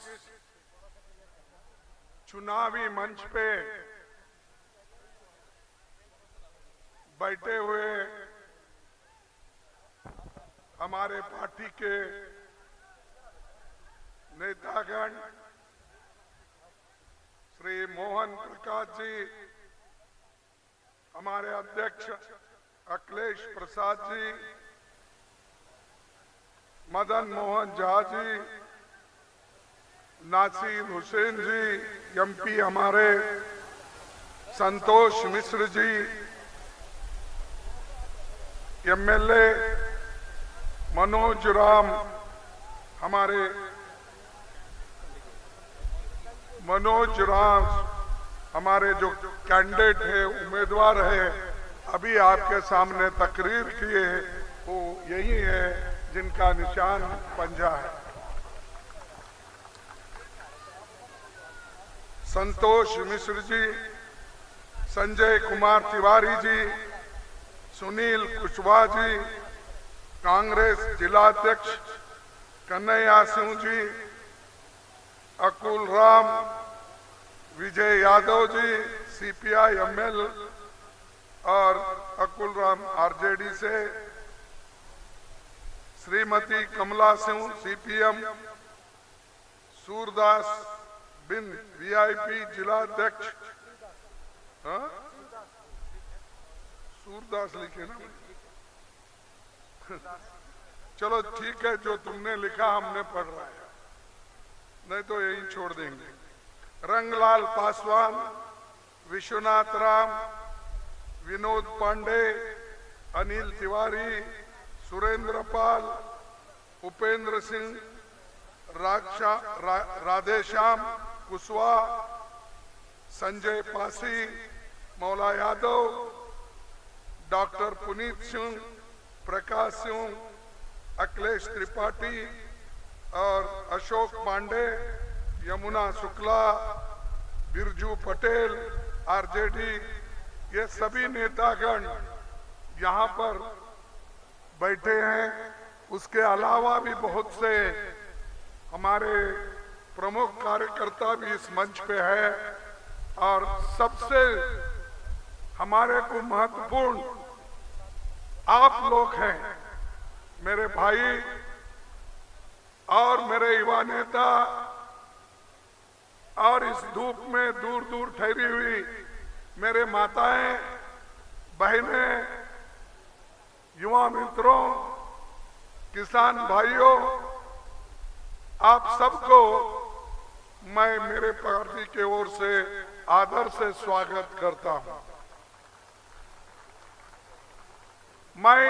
इस चुनावी मंच पे बैठे हुए हमारे पार्टी के नेतागण श्री मोहन प्रकाश जी, हमारे अध्यक्ष अखिलेश प्रसाद जी, मदन मोहन झा जी, नासिर हुसैन जी, एमपी हमारे संतोष मिश्र जी, एमएलए मनोज राम, हमारे मनोज राम, हमारे जो कैंडिडेट है, उम्मीदवार है, अभी आपके सामने तकरीर किए, वो यही है जिनका निशान पंजा है। संतोष मिश्र जी, संजय कुमार तिवारी जी, सुनील कुशवाहा जी, कांग्रेस जिलाध्यक्ष कन्हैया सिंह जी, अकुल राम, विजय यादव जी सीपीआई एमएल और अकुल राम आरजेडी से, श्रीमती कमला सिंह सीपीएम, सूरदास बिन वीआईपी जिलाध्यक्ष, सूरदास लिखे ना, चलो ठीक है, जो तुमने लिखा हमने पढ़ रहा है, नहीं तो यही छोड़ देंगे। रंगलाल पासवान, विश्वनाथ राम, विनोद पांडे, अनिल तिवारी, सुरेंद्र पाल, उपेंद्र सिंह, राधेश्याम कुशवाहा, संजय पासी, मौला यादव, डॉक्टर पुनीत सिंह, प्रकाश सिंह, अखिलेश त्रिपाठी और अशोक पांडे, यमुना शुक्ला, बिरजू पटेल आरजेडी, ये सभी नेतागण यहाँ पर बैठे हैं। उसके अलावा भी बहुत से हमारे प्रमुख कार्यकर्ता भी इस मंच पे है और सबसे हमारे को महत्वपूर्ण आप लोग हैं, मेरे भाई और मेरे युवा नेता, और इस धूप में दूर दूर ठहरी हुई मेरे माताएं, बहनें, युवा मित्रों, किसान भाइयों, आप सबको मैं मेरे पार्टी की ओर से आदर से स्वागत करता हूं। मैं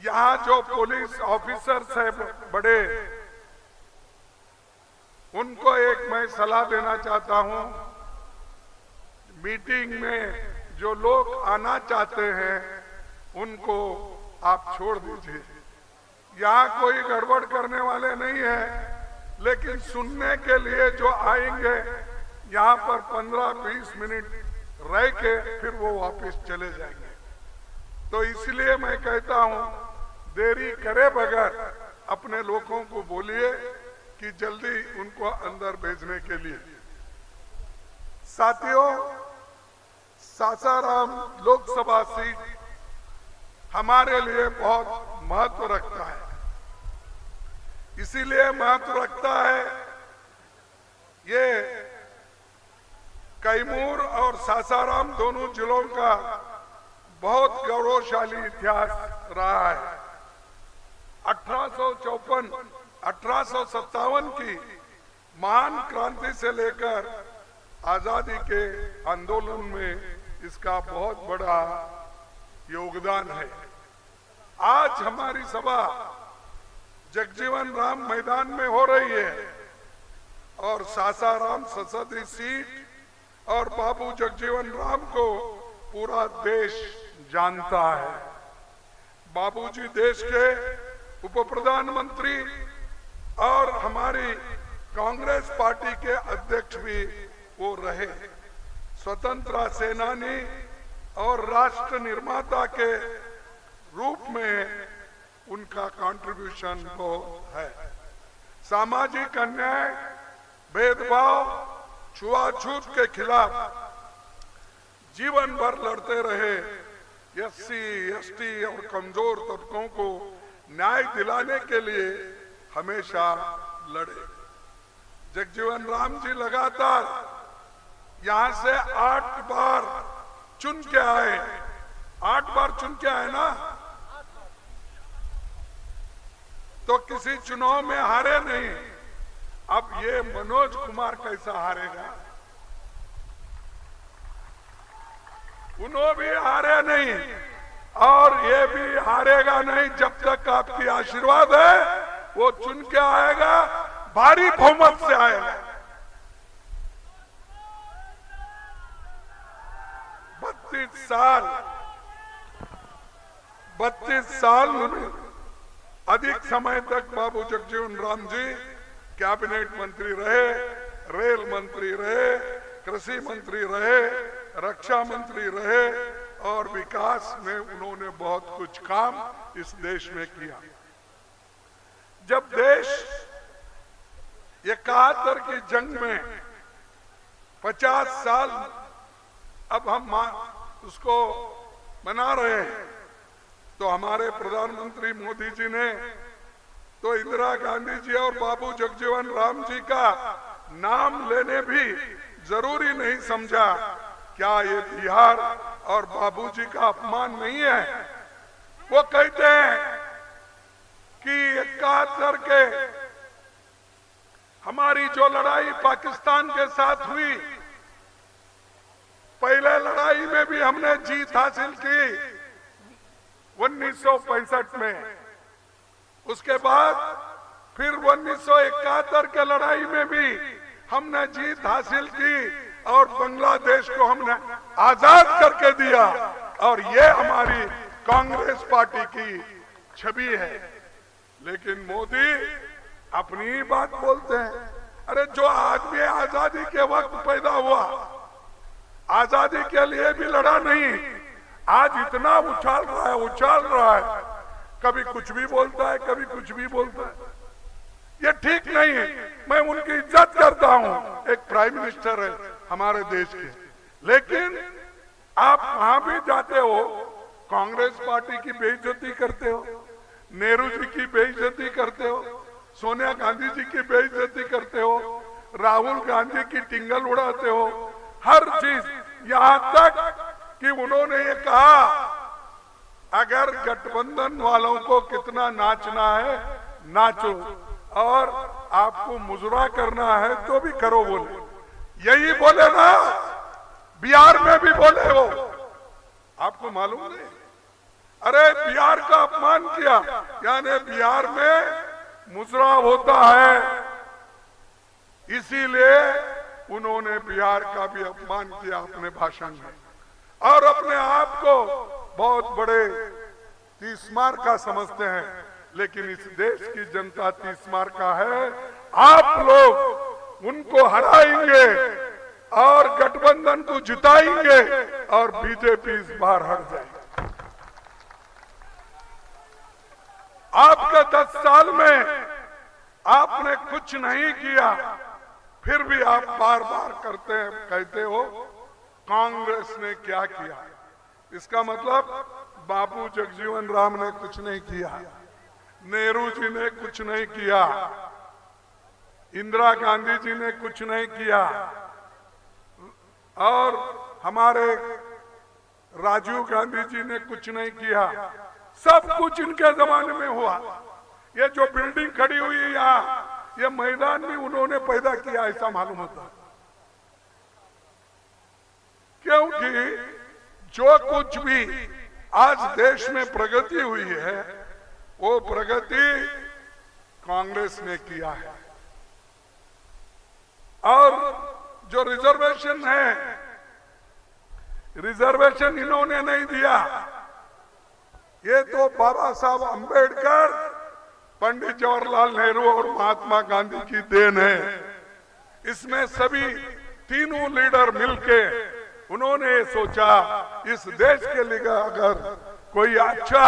यहाँ जो पुलिस ऑफिसर्स है बड़े, उनको एक मैं सलाह देना चाहता हूं, मीटिंग में जो लोग आना चाहते हैं उनको आप छोड़ दीजिए। यहाँ कोई गड़बड़ करने वाले नहीं है, लेकिन सुनने के लिए जो आएंगे यहाँ पर 15-20 मिनट रह के फिर वो वापस चले जाएंगे। तो इसलिए मैं कहता हूँ, देरी करे बगैर अपने लोगों को बोलिए कि जल्दी उनको अंदर भेजने के लिए। साथियों, सासाराम लोकसभा सीट हमारे लिए बहुत महत्व रखता है। इसीलिए महत्व रखता है, ये कैमूर और सासाराम दोनों जिलों का बहुत गौरवशाली इतिहास रहा है। 1857 की महान क्रांति से लेकर आजादी के आंदोलन में इसका बहुत बड़ा योगदान है। आज हमारी सभा जगजीवन राम मैदान में हो रही है और सासाराम संसदीय सीट और बाबू जगजीवन राम को पूरा देश जानता है। बाबूजी देश के उप प्रधानमंत्री और हमारी कांग्रेस पार्टी के अध्यक्ष भी वो रहे। स्वतंत्रता सेनानी और राष्ट्र निर्माता के रूप में उनका कंट्रीब्यूशन बहुत है। सामाजिक अन्याय, भेदभाव, छुआछूत के खिलाफ जीवन भर लड़ते रहे। एससी, एसटी और कमजोर तबकों को न्याय दिलाने के लिए हमेशा लड़े। जगजीवन राम जी लगातार यहां से 8 बार चुन के आए। 8 बार चुन के आए ना, तो किसी चुनाव में हारे नहीं। अब ये मनोज कुमार कैसा हारेगा? उन्होंने भी हारे नहीं और ये भी हारेगा नहीं जब तक आपकी आशीर्वाद है। वो चुन के आएगा, भारी बहुमत से आएगा। 32 साल अधिक समय तक बाबू जगजीवन राम जी कैबिनेट मंत्री रहे, रेल मंत्री रहे, कृषि मंत्री रहे, रक्षा मंत्री रहे और विकास में उन्होंने बहुत कुछ काम इस देश में किया। जब देश 71 की जंग में 50 साल अब हम उसको मना रहे हैं, तो हमारे प्रधानमंत्री मोदी जी ने तो इंदिरा गांधी जी और बाबू जगजीवन राम जी का नाम लेने भी जरूरी नहीं समझा। क्या ये बिहार और बाबूजी का अपमान नहीं है? वो कहते हैं कि 71 के हमारी जो लड़ाई पाकिस्तान के साथ हुई, पहले लड़ाई में भी हमने जीत हासिल की 1965 में। उसके बाद फिर 1971 के लड़ाई में भी हमने जीत हासिल की और बांग्लादेश को हमने आजाद करके दिया। और ये हमारी कांग्रेस पार्टी की छवि है। लेकिन मोदी अपनी ही बात बोलते हैं। अरे जो आदमी आजादी के वक्त पैदा हुआ, आजादी के लिए भी लड़ा नहीं, आज इतना उछाल रहा है, कभी कुछ भी बोलता है, कभी कुछ भी बोलता है। ये ठीक नहीं है। मैं उनकी इज्जत करता हूं, एक प्राइम मिनिस्टर है हमारे देश के, लेकिन आप कहां भी जाते हो कांग्रेस पार्टी की बेइज्जती करते हो, नेहरू जी की बेइज्जती करते हो, सोनिया गांधी जी की बेइज्जती करते हो, राहुल गांधी की टिंगल उड़ाते हो, हर चीज। यहां तक कि उन्होंने ये कहा अगर गठबंधन वालों को कितना नाचना है नाचो और आपको मुजरा करना है तो भी करो, बोले। यही बोले ना, बिहार में भी बोले हो, आपको मालूम नहीं? अरे बिहार का अपमान किया, यानी बिहार में मुजरा होता है, इसीलिए उन्होंने बिहार का भी अपमान किया अपने भाषण में और अपने आप को बहुत बड़े तीसमार का समझते हैं। लेकिन इस देश की जनता तीसमार का है। आप लोग उनको हराएंगे और गठबंधन को जिताएंगे और बीजेपी इस बार हट जाएगी। आपके 10 साल में आपने कुछ नहीं किया, फिर भी आप बार बार कहते हो कांग्रेस ने क्या किया। इसका मतलब बाबू जगजीवन राम ने कुछ नहीं किया, नेहरू जी ने कुछ नहीं किया, इंदिरा गांधी जी ने कुछ नहीं किया और हमारे राजीव गांधी जी ने कुछ नहीं किया। सब कुछ इनके जमाने में हुआ। ये जो बिल्डिंग खड़ी हुई है यहाँ, ये मैदान भी उन्होंने पैदा किया, ऐसा मालूम होता। क्योंकि जो कुछ भी आज देश में प्रगति हुई है, वो प्रगति कांग्रेस ने किया है। और जो रिजर्वेशन है, रिजर्वेशन इन्होंने नहीं दिया। ये तो बाबा साहब अंबेडकर, पंडित जवाहरलाल नेहरू और महात्मा गांधी की देन है। इसमें सभी तीनों लीडर मिलके उन्होंने सोचा इस देश के लिए अगर कोई अच्छा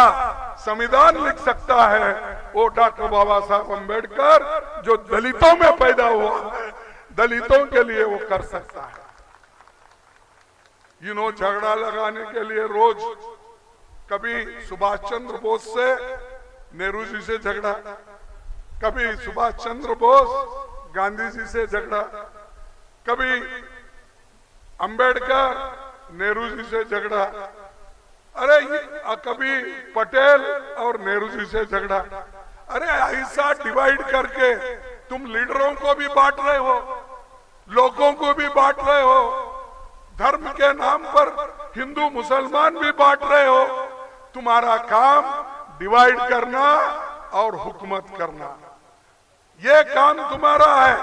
संविधान लिख सकता है वो डॉक्टर बाबा साहब अम्बेडकर, जो दलितों में पैदा हुआ है, दलितों के लिए वो कर सकता है। झगड़ा लगाने के लिए रोज कभी सुभाष चंद्र बोस से नेहरू जी से झगड़ा, कभी सुभाष चंद्र बोस गांधी जी से झगड़ा, कभी अंबेडकर नेहरू जी से झगड़ा, अरे कभी पटेल और नेहरू जी से झगड़ा। अरे ऐसा डिवाइड करके तुम लीडरों को भी बांट रहे हो, लोगों को भी बांट रहे हो, धर्म के नाम पर हिंदू मुसलमान भी बांट रहे हो। तुम्हारा काम डिवाइड करना और हुकूमत करना, ये काम तुम्हारा है।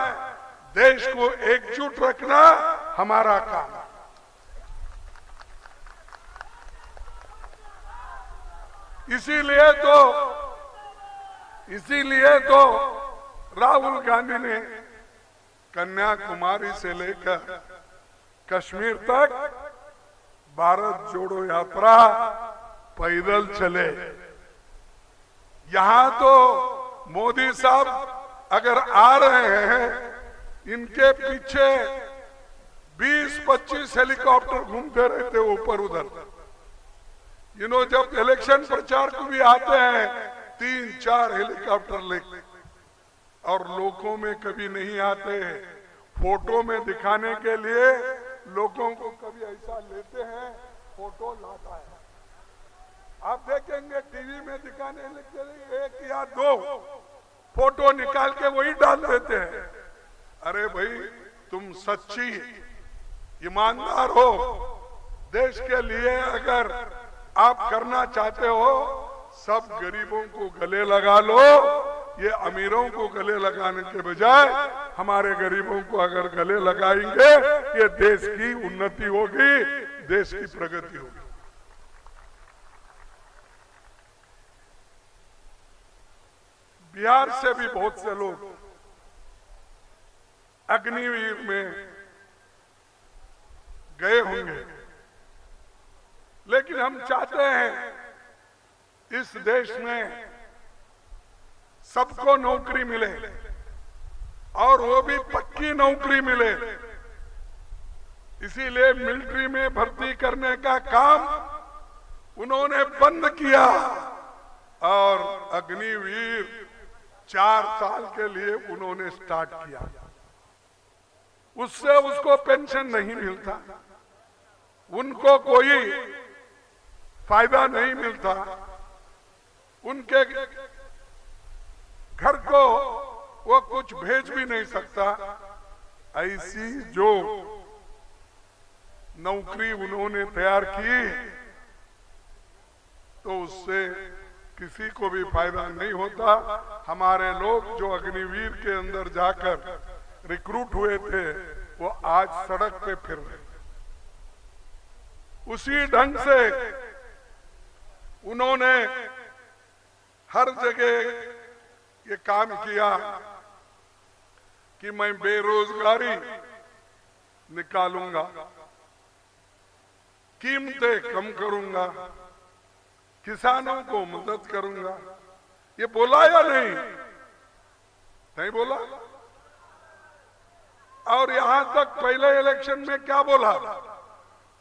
देश को एकजुट रखना हमारा काम है। इसीलिए तो राहुल गांधी ने कन्याकुमारी से लेकर कश्मीर तक भारत जोड़ो यात्रा पैदल चले। यहां तो मोदी साहब अगर आ रहे हैं, इनके पीछे 20-25 हेलीकॉप्टर घूमते रहते ऊपर उधर। जब इलेक्शन प्रचार को भी आते हैं 3-4 हेलीकॉप्टर लेके, और लोगों में कभी नहीं आते। फोटो में दिखाने के लिए लोगों को कभी ऐसा लेते हैं, फोटो लाता है। आप देखेंगे टीवी में दिखाने के लिए 1 या 2 फोटो निकाल के वही डाल देते हैं। अरे भाई, तुम सच्ची ईमानदार हो, देश के लिए अगर आप करना चाहते हो, सब गरीबों को गले लगा लो। ये अमीरों को गले लगाने के बजाय हमारे गरीबों को अगर गले लगाएंगे, ये देश की उन्नति होगी, देश की प्रगति होगी। बिहार से भी बहुत से लोग अग्निवीर में गए होंगे, लेकिन हम चाहते हैं इस देश में सबको नौकरी मिले, और वो भी पक्की नौकरी मिले। इसीलिए मिलिट्री में भर्ती करने का काम उन्होंने बंद किया, और अग्निवीर 4 साल के लिए उन्होंने स्टार्ट किया। उससे उसको पेंशन नहीं मिलता, उनको कोई फायदा नहीं मिलता, उनके घर को वो कुछ भेज भी नहीं सकता। ऐसी जो नौकरी उन्होंने तैयार की, तो उससे किसी को भी फायदा नहीं होता। हमारे लोग जो अग्निवीर के अंदर जाकर रिक्रूट हुए थे, वो आज सड़क पे फिर रहे। उसी ढंग से उन्होंने हर जगह ये काम किया कि मैं बेरोजगारी निकालूंगा, कीमतें कम करूंगा, किसानों को मदद करूंगा। ये बोला या नहीं? नहीं बोला। और यहां तक पहले इलेक्शन में क्या बोला?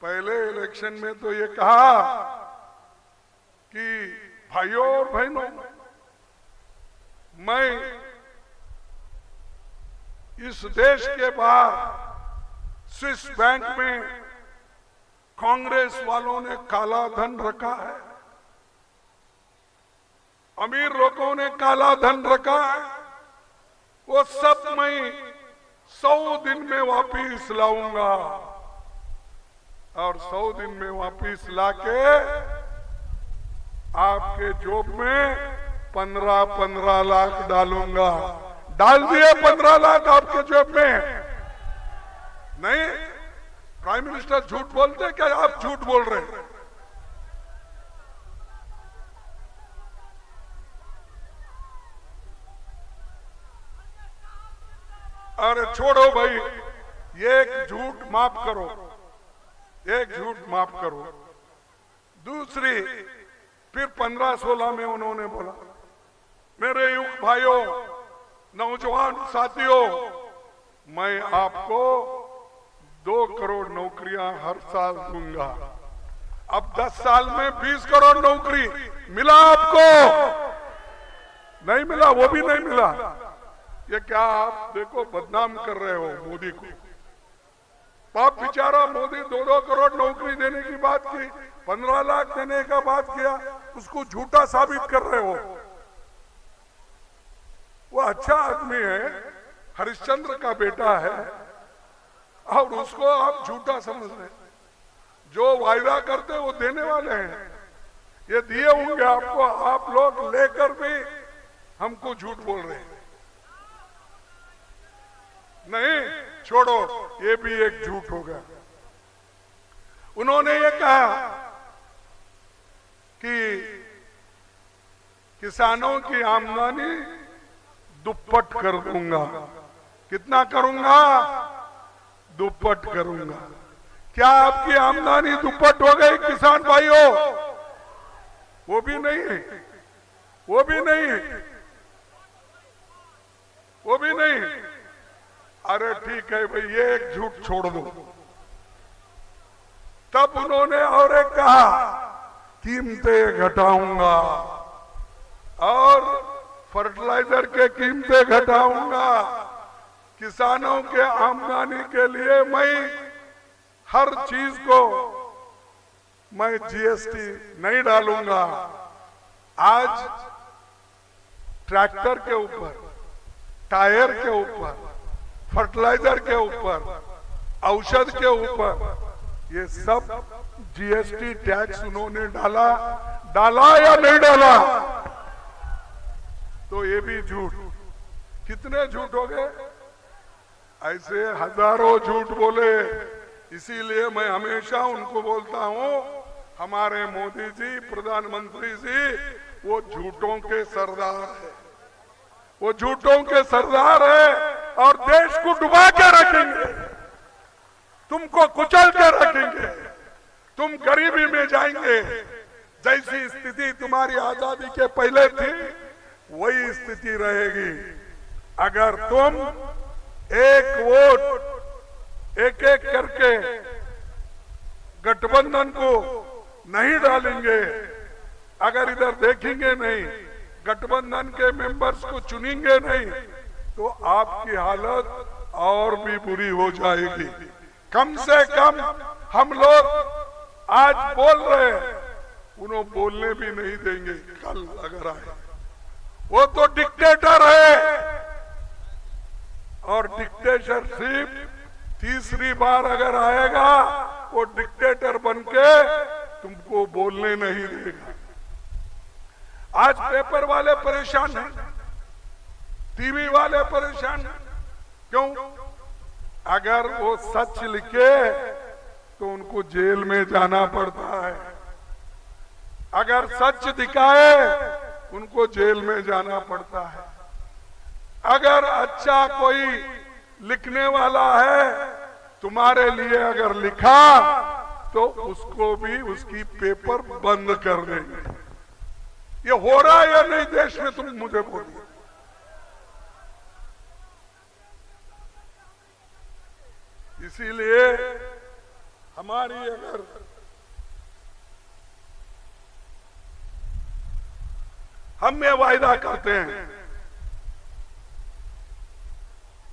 पहले इलेक्शन में तो ये कहा कि भाइयों और बहनों, मैं इस देश के बाहर स्विस बैंक में कांग्रेस वालों ने काला धन रखा है, अमीर लोगों ने काला धन रखा है, वो सब मैं 100 दिन में वापिस लाऊंगा, और 100 दिन में वापिस लाके आपके जेब में 15-15 लाख डालूंगा। डाल दिए 15 लाख आपके जेब में? नहीं। प्राइम मिनिस्टर झूठ बोलते क्या? आप झूठ बोल रहे हैं। अरे छोड़ो भाई, एक झूठ माफ करो, एक झूठ माफ करो। दूसरी, फिर 15-16 में उन्होंने बोला, मेरे युग भाइयों, नौजवान साथियों, मैं आपको 2 करोड़ नौकरियां हर साल दूंगा। अब 10 साल में 20 करोड़ नौकरी मिला आपको? नहीं मिला, वो भी नहीं मिला। ये क्या आप देखो बदनाम कर रहे हो मोदी को। बाप बेचारा मोदी 2-2 करोड़ नौकरी देने की बात की, 15 लाख देने का बात किया, उसको झूठा साबित कर रहे हो। वो अच्छा आदमी है, हरिश्चंद्र का बेटा है, और उसको आप झूठा समझ रहे। जो वायदा करते वो देने वाले हैं। ये दिए होंगे आपको, आप लोग लेकर भी हमको झूठ बोल रहे हैं। नहीं, छोड़ो, ये भी एक झूठ होगा। उन्होंने ये कहा कि किसानों की आमदनी दुप्पट कर दूंगा। कितना करूंगा? दुप्पट करूंगा। क्या आपकी आमदनी दुप्पट हो गई किसान भाइयों? वो भी नहीं, वो भी नहीं, वो भी नहीं। अरे ठीक है भाई, ये एक झूठ छोड़ दो। तब उन्होंने और एक कहा, कीमतें घटाऊंगा और फर्टिलाइजर के कीमतें घटाऊंगा। किसानों के आमदनी के लिए मैं हर चीज को मैं जीएसटी नहीं डालूंगा। आज ट्रैक्टर के ऊपर, टायर के ऊपर, फर्टिलाइजर के ऊपर, औषध के ऊपर, ये सब जीएसटी टैक्स उन्होंने डाला या नहीं डाला? तो ये भी झूठ। कितने झूठ हो गए? ऐसे हजारों झूठ बोले। इसीलिए मैं हमेशा उनको बोलता हूं, हमारे मोदी जी, प्रधानमंत्री जी, वो झूठों के सरदार है। वो झूठों के सरदार है और देश को डुबा के रखेंगे, तुमको कुचल के रखेंगे, तुम गरीबी में जाएंगे। जैसी स्थिति तुम्हारी आजादी के पहले थी, वही स्थिति रहेगी। अगर तुम एक वोट एक एक करके गठबंधन को नहीं डालेंगे, अगर इधर देखेंगे नहीं, गठबंधन के मेंबर्स को चुनेंगे नहीं, तो आपकी हालत और भी बुरी हो जाएगी। कम से कम हम लोग आज बोल रहे हैं, उन्हें बोलने भी नहीं देंगे कल अगर आए। वो तो डिक्टेटर है, और डिक्टेटरशिप तीसरी बार अगर आएगा, वो डिक्टेटर बनके तुमको बोलने नहीं देगा। आज पेपर वाले परेशान हैं, टीवी वाले परेशान हैं। क्यों? अगर वो सच लिखे तो उनको जेल में जाना पड़ता है, अगर सच दिखाए उनको जेल में जाना पड़ता है। अगर अच्छा कोई लिखने वाला है तुम्हारे लिए अगर लिखा, तो उसको भी उसकी पेपर बंद कर देंगे। ये हो रहा है या नहीं देश में? तुम मुझे बोलिए। इसीलिए हमारी अगर हम ये वायदा करते हैं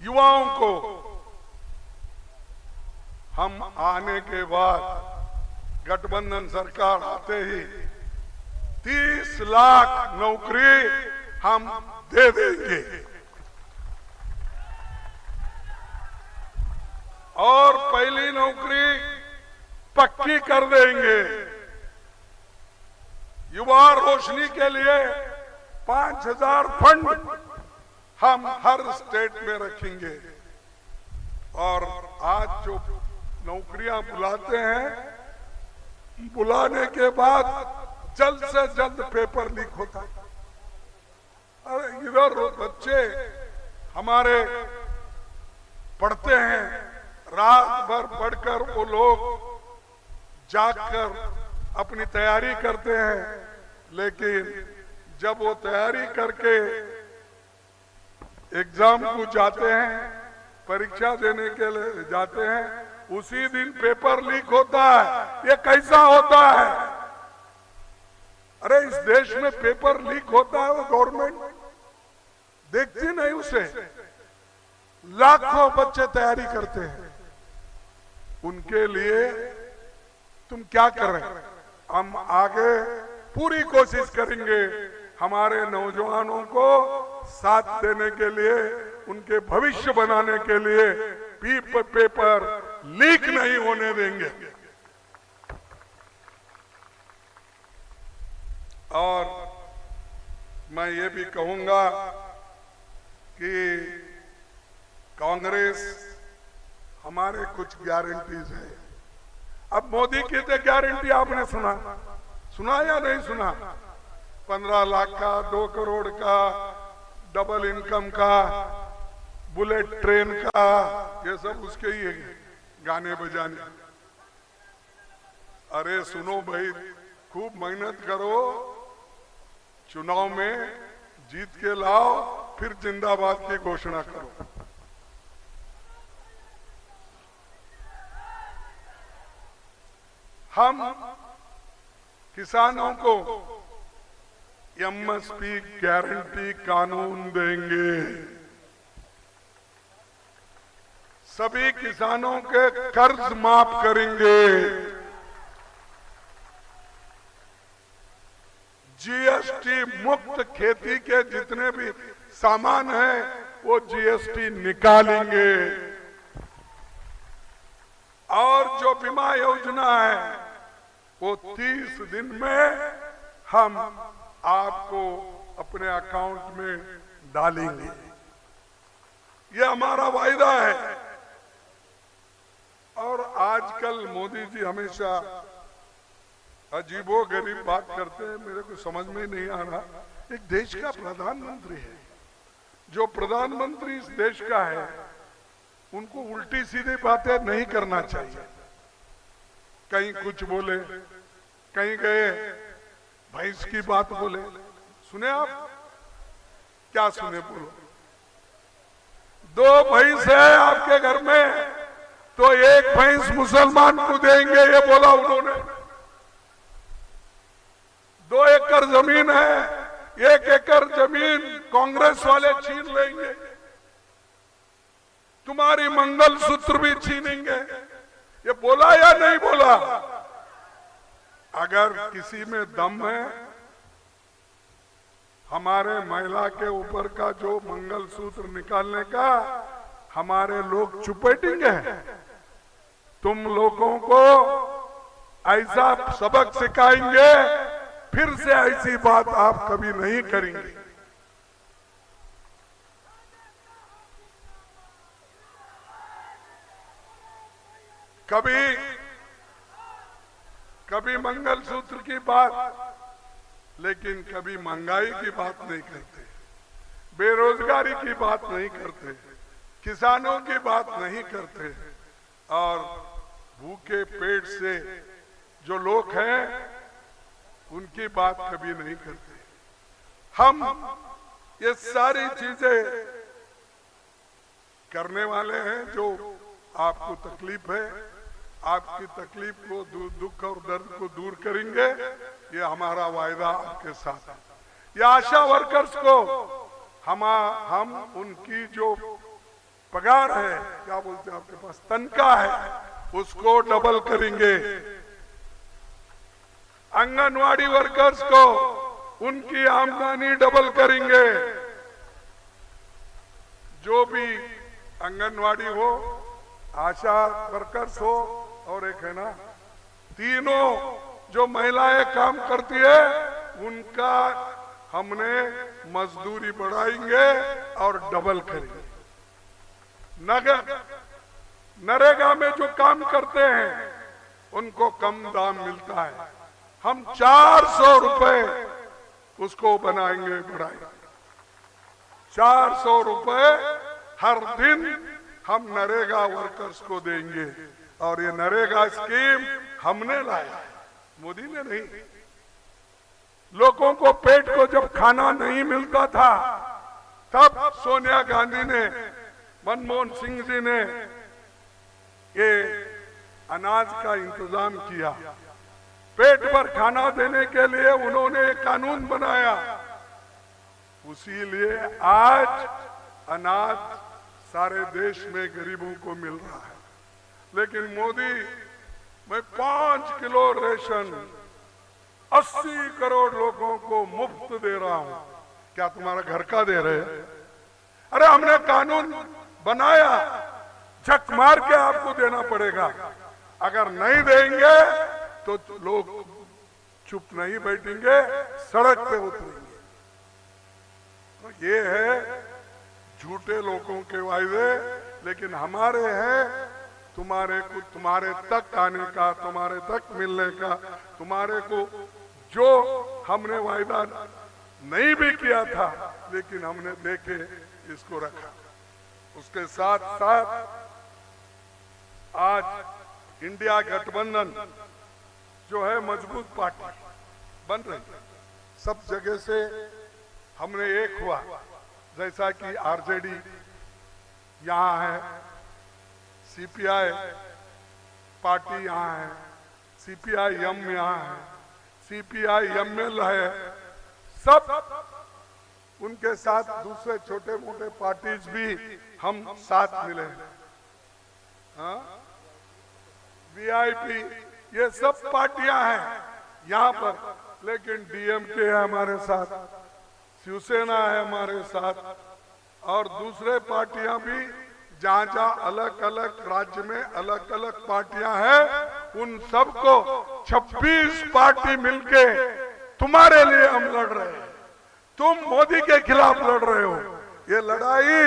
युवाओं को, हम आने के बाद गठबंधन सरकार आते ही 30 लाख नौकरी हम दे देंगे, और पहली नौकरी पक्की कर देंगे। युवा रोशनी के लिए 5000 फंड हम हर स्टेट में रखेंगे। और आज जो नौकरियां बुलाते हैं, बुलाने के बाद जल्द से जल्द पेपर लीक होता है। अरे इधर बच्चे हमारे पढ़ते हैं, रात भर पढ़कर वो लोग जागकर अपनी तैयारी करते हैं, लेकिन जब वो तैयारी करके एग्जाम को जाते हैं, परीक्षा देने के लिए जाते हैं, उसी दिन पेपर लीक होता है। ये कैसा होता है? अरे इस देश में पेपर लीक होता है, वो गवर्नमेंट देखती नहीं उसे। लाखों बच्चे तैयारी करते हैं, उनके लिए तुम क्या कर रहे हैं? हम आगे पूरी कोशिश करेंगे हमारे नौजवानों को साथ देने के लिए, उनके भविष्य बनाने के लिए पेपर लीक नहीं होने देंगे। और मैं ये भी कहूंगा कि कांग्रेस हमारे कुछ गारंटीज है। अब मोदी की तो गारंटी आपने सुना या नहीं सुना? 15 लाख का, 2 करोड़ का, डबल इनकम का, बुलेट ट्रेन का, ये सब उसके ही है गाने बजाने। अरे सुनो भाई, खूब मेहनत करो, चुनाव में जीत के लाओ, फिर जिंदाबाद की घोषणा करो। हम किसानों को एमएसपी गारंटी कानून देंगे। सभी किसानों के कर्ज माफ करेंगे। जीएसटी मुक्त खेती के जितने भी सामान हैं वो जीएसटी निकालेंगे। और जो बीमा योजना है वो 30 दिन में हम आपको अपने अकाउंट में डालेंगे। ये हमारा वायदा है। और आजकल मोदी जी हमेशा अजीबो गरीब बात करते हैं, मेरे को समझ में नहीं आ रहा। एक देश का प्रधानमंत्री है, जो प्रधानमंत्री इस देश का है, उनको उल्टी सीधी बातें नहीं करना चाहिए। कहीं कुछ बोले, कहीं गए भैंस की बात बोले। सुने आप? क्या सुने? बोलो। 2 भैंस है आपके घर में, तो 1 भैंस मुसलमान को देंगे, ये बोला उन्होंने। 2 एकड़ जमीन है, 1 एकड़ जमीन कांग्रेस वाले छीन लेंगे, तुम्हारी मंगलसूत्र भी छीनेंगे। ये बोला या नहीं बोला? अगर किसी में दम है, हमारे महिला के ऊपर का जो मंगलसूत्र निकालने का, हमारे लोग चुपेटेंगे। तुम लोगों को ऐसा सबक सिखाएंगे, फिर से ऐसी बात आप कभी नहीं करेंगे। कभी मंगलसूत्र की बात, लेकिन कभी महंगाई की बात नहीं करते, बेरोजगारी की बात नहीं करते, किसानों की बात नहीं करते, और भूखे पेट से जो लोग हैं उनकी बात कभी नहीं करते। हम ये सारी चीजें करने वाले हैं। जो आपको तकलीफ है, आपकी तकलीफ को, दुख और दर्द को दूर करेंगे। ये हमारा वायदा आपके साथ है। ये आशा वर्कर्स को हम उनकी जो पगार है, क्या बोलते हैं आपके पास, तनख्वाह है, उसको डबल करेंगे। आंगनवाड़ी वर्कर्स को उनकी आमदनी डबल करेंगे। जो भी आंगनवाड़ी हो, आशा वर्कर्स हो, और एक है ना, तीनों जो महिलाएं काम करती है, उनका हमने मजदूरी बढ़ाएंगे और डबल करेंगे। नरेगा में जो काम करते हैं उनको कम दाम मिलता है, हम 400 रुपए उसको बनाएंगे, बढ़ाएंगे। 400 रुपए हर दिन हम नरेगा वर्कर्स को देंगे। और ये नरेगा स्कीम हमने लाया है, मोदी ने नहीं। लोगों को पेट को जब खाना नहीं मिलता था, तब सोनिया गांधी ने, मनमोहन सिंह जी ने ये अनाज का इंतजाम किया। पेट भर खाना देने के लिए उन्होंने एक कानून बनाया। उसीलिए आज अनाज सारे देश में गरीबों को मिल रहा है। लेकिन मोदी, मैं 5 किलो रेशन 80 करोड़ लोगों को मुफ्त दे रहा हूं। क्या तुम्हारा घर का दे रहे हैं? अरे हमने कानून बनाया, झक मार के आपको देना पड़ेगा। अगर नहीं देंगे तो लोग चुप नहीं बैठेंगे, सड़क पे उतरेंगे। तो ये है झूठे लोगों के वायदे, लेकिन हमारे हैं तुम्हारे को, तुम्हारे तक आने का, तुम्हारे तक मिलने का। तुम्हारे को जो हमने वायदा नहीं भी किया था, लेकिन हमने देके इसको रखा। उसके साथ साथ आज इंडिया गठबंधन जो है मजबूत पार्टी बन रही है। सब जगह से हमने एक हुआ, जैसा कि आरजेडी यहाँ है, सीपीआई पार्टी यहाँ है, सीपीआई-एम यहाँ है, सीपीआई-एमएल है। सब उनके साथ दूसरे छोटे मोटे पार्टीज भी हम साथ मिले हैं। हाँ, वीआईपी, ये सब पार्टियां हैं यहाँ पर, लेकिन डीएमके है हमारे साथ, शिवसेना है हमारे साथ, और दूसरे पार्टियां भी जहाँ जहाँ अलग अलग राज्य में अलग अलग पार्टियां हैं, उन सबको 26 पार्टी मिलके तुम्हारे लिए हम लड़ रहे हैं। तुम मोदी के खिलाफ लड़ रहे हो। ये लड़ाई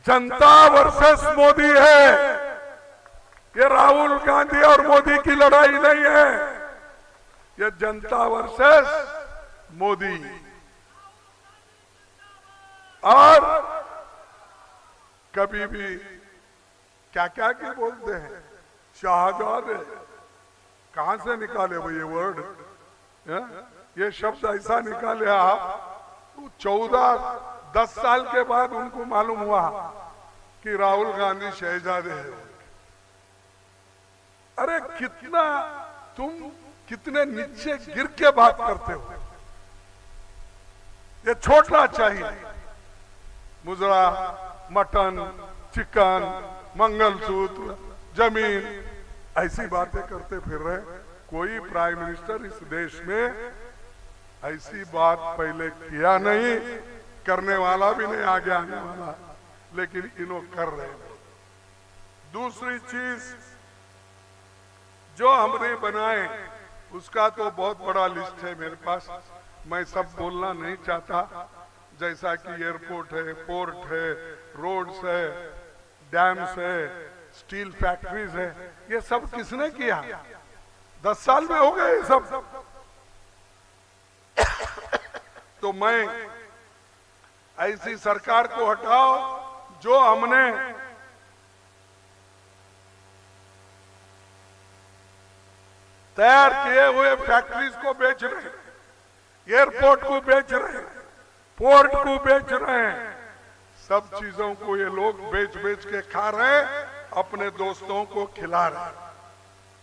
जनता वर्सेस मोदी है। ये राहुल गांधी और मोदी की लड़ाई नहीं है, ये जनता वर्सेस मोदी। और कभी भी क्या क्या के बोलते हैं, शाहजाद, कहां से निकाले वो ये वर्ड, ये शब्द ऐसा निकाले आप। 14-10 साल के बाद उनको मालूम हुआ कि राहुल गांधी शहजादे हैं। अरे कितना तुम कितने नीचे गिर के बात करते हो। ये छोड़ना चाहिए। मुजरा, मटन, चिकन, मंगलसूत्र, जमीन, ऐसी बातें करते फिर रहे। कोई प्राइम मिनिस्टर इस देश में ऐसी बात पहले किया नहीं, करने वाला भी नहीं, आगे आने वाला, लेकिन इन्हों कर रहे हैं। दूसरी चीज जो हमने बनाए उसका तो बहुत बड़ा लिस्ट है मेरे पास, मैं सब बोलना नहीं चाहता। जैसा कि एयरपोर्ट है, पोर्ट है, रोड्स है, डैम्स है, स्टील फैक्ट्रीज है, ये सब किसने किया? 10 साल में हो गए ये सब। तो मैं ऐसी सरकार को हटाओ जो हमने तैयार किए हुए फैक्ट्रीज को बेच रहे हैं, एयरपोर्ट को बेच रहे हैं, पोर्ट को बेच रहे हैं। सब चीजों को ये लोग बेच बेच के खा रहे हैं, अपने दोस्तों को खिला रहे हैं।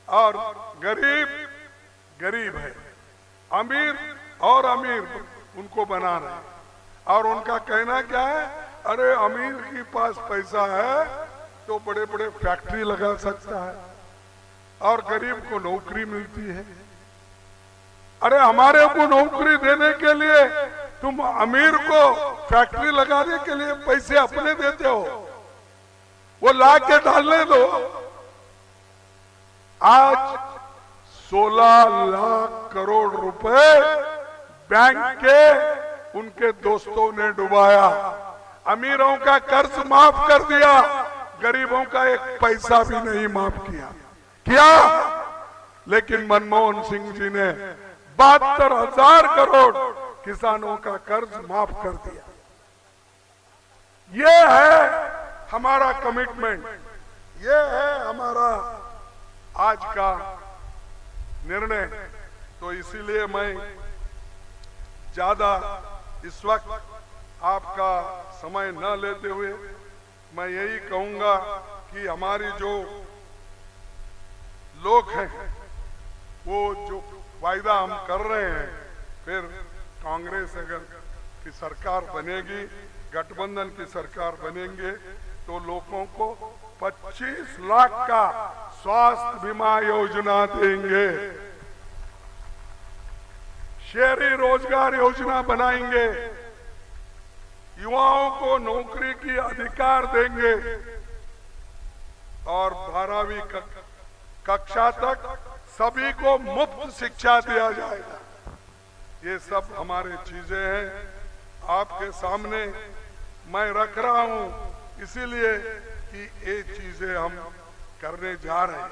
और गरीब गरीब है, अमीर और अमीर उनको बना रहे हैं। और उनका कहना क्या है? अरे अमीर के पास पैसा है तो बड़े बड़े फैक्ट्री लगा सकता है और गरीब को नौकरी मिलती है। अरे हमारे को नौकरी देने के लिए तुम अमीर को फैक्ट्री लगाने के लिए पैसे अपने देते हो, वो ला के डालने दो। आज 16 लाख करोड़ रुपए बैंक के उनके दोस्तों ने डुबाया। अमीरों का कर्ज माफ कर दिया, गरीबों का एक पैसा भी नहीं माफ किया। लेकिन मनमोहन सिंह जी ने 72,000 करोड़ किसानों का कर्ज माफ कर दिया। ये है हमारा कमिटमेंट, ये है हमारा आज का निर्णय। तो इसीलिए मैं ज्यादा इस वक्त आपका समय न लेते हुए मैं यही कहूंगा कि हमारी जो लोग हैं वो जो वायदा हम कर रहे हैं, फिर कांग्रेस अगर की सरकार बनेगी, गठबंधन की सरकार बनेंगे तो लोगों को 25 लाख का स्वास्थ्य बीमा योजना देंगे, शहरी रोजगार योजना बनाएंगे, युवाओं को नौकरी की अधिकार देंगे और 12वीं कक्षा तक सभी को मुफ्त शिक्षा दिया जाएगा। ये सब हमारे चीजें हैं, आपके सामने मैं रख रहा हूं, इसीलिए कि ये चीजें हम करने जा रहे हैं।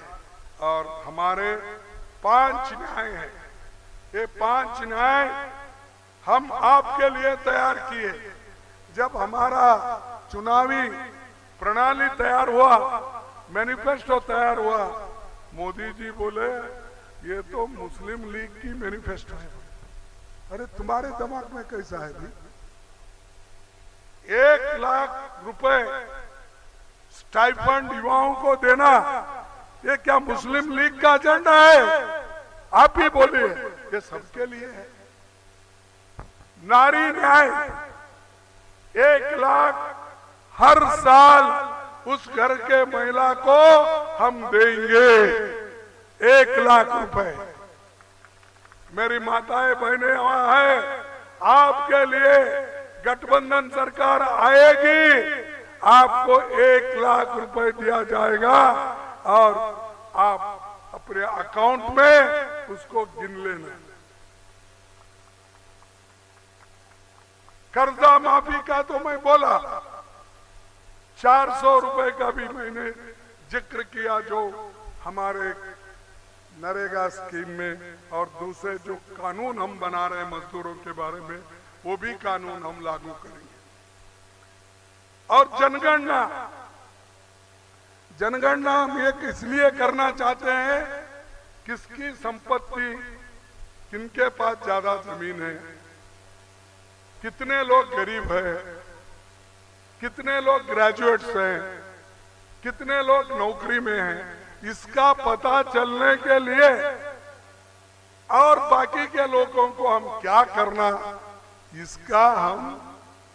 और हमारे 5 न्याय हैं, ये 5 न्याय हम आपके लिए तैयार किए। जब हमारा चुनावी प्रणाली तैयार हुआ, मैनिफेस्टो तैयार हुआ, मोदी जी बोले ये तो मुस्लिम लीग की मैनिफेस्टो है। अरे तुम्हारे दिमाग में कैसा है भाई? 1 लाख रुपए स्टाइफंड युवाओं को देना, ये क्या मुस्लिम लीग का एजेंडा है? आप ही बोलिए, ये सबके लिए है। नारी न्याय, 1 लाख हर साल उस घर के महिला को हम देंगे, 1 लाख रुपए। मेरी माताएं बहनें वहां है, आपके लिए गठबंधन सरकार आएगी, आपको 1 लाख रुपए दिया जाएगा और आप अपने अकाउंट में उसको गिन लेना। कर्जा माफी का तो मैं बोला, 400 रुपए का भी मैंने जिक्र किया, जो हमारे नरेगा स्कीम में और दूसरे जो कानून हम बना रहे हैं मजदूरों के बारे में, वो भी कानून हम लागू करेंगे। और जनगणना हम ये इसलिए करना चाहते हैं, किसकी संपत्ति, किनके पास ज्यादा जमीन है, कितने लोग गरीब हैं, कितने लोग ग्रेजुएट्स हैं, कितने लोग नौकरी में हैं, इसका पता चलने के लिए और बाकी के लोगों को हम क्या करना, इसका हम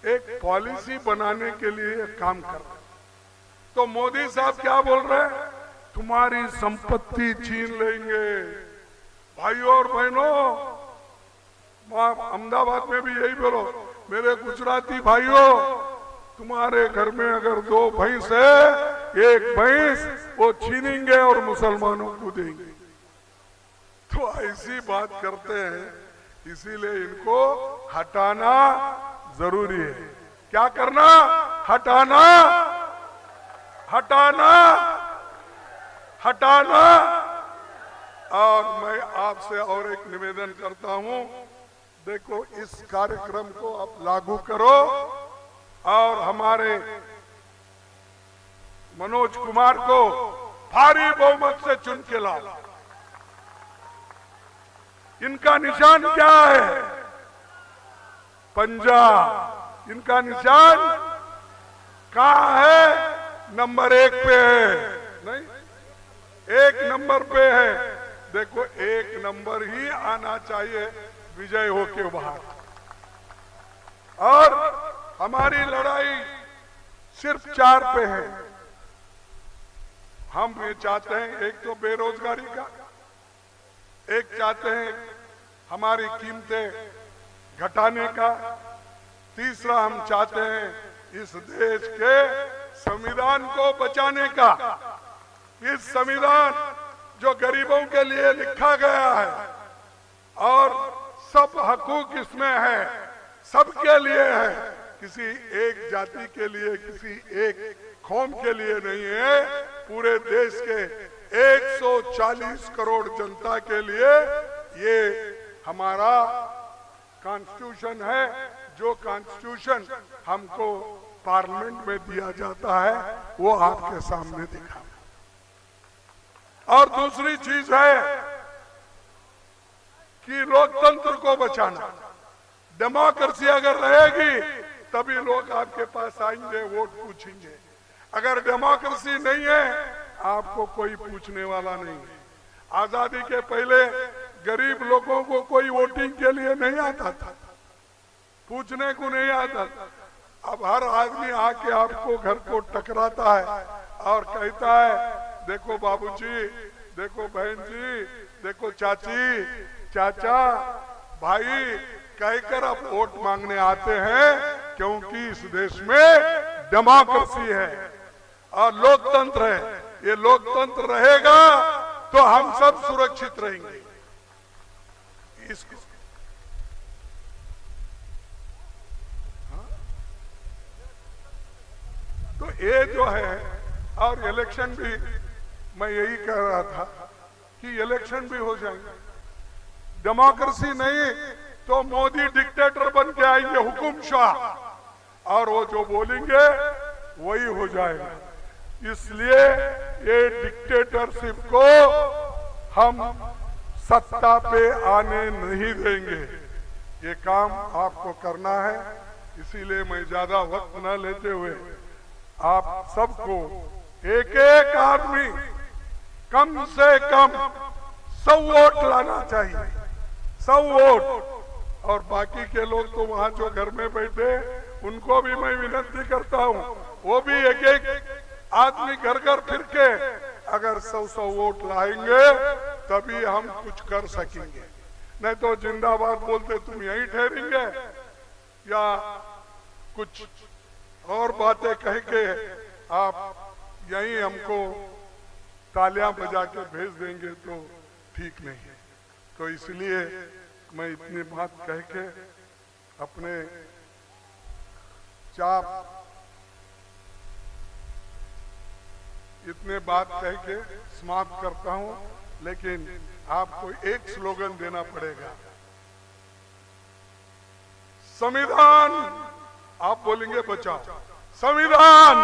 एक पॉलिसी बनाने के लिए काम कर रहे हैं। तो मोदी साहब क्या बोल रहे हैं? तुम्हारी संपत्ति छीन लेंगे। भाइयों और बहनों, अहमदाबाद में भी यही बोलो, मेरे गुजराती भाइयों, तुम्हारे घर में अगर 2 भैंस है, 1 भैंस वो छीनेंगे और मुसलमानों को देंगे। तो ऐसी बात करते हैं, इसीलिए इनको हटाना जरूरी है। क्या करना? हटाना, हटाना, हटाना। और मैं आपसे और एक निवेदन करता हूं, देखो इस कार्यक्रम को आप लागू करो और हमारे मनोज कुमार को भारी बहुमत से चुन के लाओ। इनका निशान क्या है? पंजा। इनका निशान कहां है? नंबर 1 पे है, नहीं 1 नंबर पे है। देखो 1 नंबर ही आना चाहिए विजय होके बाहर। और हमारी लड़ाई सिर्फ 4 पे है। हम ये चाहते हैं, एक तो बेरोजगारी का, एक चाहते हैं हमारी कीमतें घटाने का, तीसरा हम चाहते हैं इस देश के संविधान को बचाने का। इस संविधान जो गरीबों के लिए लिखा गया है और सब हकूक इसमें है, सबके लिए है, किसी एक जाति के लिए, किसी एक कौम के लिए नहीं है, पूरे देश के 140 करोड़ जनता के लिए ये हमारा कॉन्स्टिट्यूशन है। जो कॉन्स्टिट्यूशन हमको पार्लियामेंट में दिया जाता है वो आपके सामने दिखा। और दूसरी चीज है कि लोकतंत्र को बचाना। डेमोक्रेसी अगर रहेगी तभी लोग आपके पास आएंगे, वोट पूछेंगे। अगर डेमोक्रेसी नहीं है आपको कोई पूछने वाला नहीं है। आजादी के पहले गरीब लोगों को कोई वोटिंग के लिए नहीं आता था, पूछने को नहीं आता था। अब हर आदमी आके आपको घर को टकराता है और कहता है देखो बाबूजी, देखो बहन जी, देखो चाची, चाचा, भाई, कहकर अब वोट मांगने आते हैं, क्योंकि इस देश में डेमोक्रेसी है और लोकतंत्र है। ये लोकतंत्र रहेगा तो हम सब सुरक्षित रहेंगे। इसको तो ये जो है, और इलेक्शन भी मैं यही कह रहा था कि इलेक्शन भी हो जाएंगे। डेमोक्रेसी नहीं तो मोदी डिक्टेटर बन के आएंगे, हुकुम शाह, और वो जो बोलेंगे वही हो जाएगा। इसलिए ये डिक्टेटरशिप को हम सत्ता पे आने नहीं देंगे। ये काम आपको करना है। इसीलिए मैं ज्यादा वक्त न लेते हुए आप सबको एक एक आदमी कम से कम 100 वोट लाना चाहिए, 100 वोट। और बाकी के लोग तो वहां जो घर में बैठे उनको भी मैं विनती करता हूं, वो भी एक एक आदमी घर घर फिर के अगर 100 वोट लाएंगे तभी हम कुछ कर सकेंगे। नहीं तो जिंदाबाद बोलते तुम यहीं ठहरेंगे या कुछ और बातें कह के आप यहीं हमको तालियां बजा के भेज देंगे तो ठीक नहीं है। तो इसलिए मैं इतनी बात कह के अपने इतने बात कह के समाप्त करता हूं। लेकिन आपको एक स्लोगन देना पड़ेगा, संविधान। आप बोलेंगे बचाओ संविधान,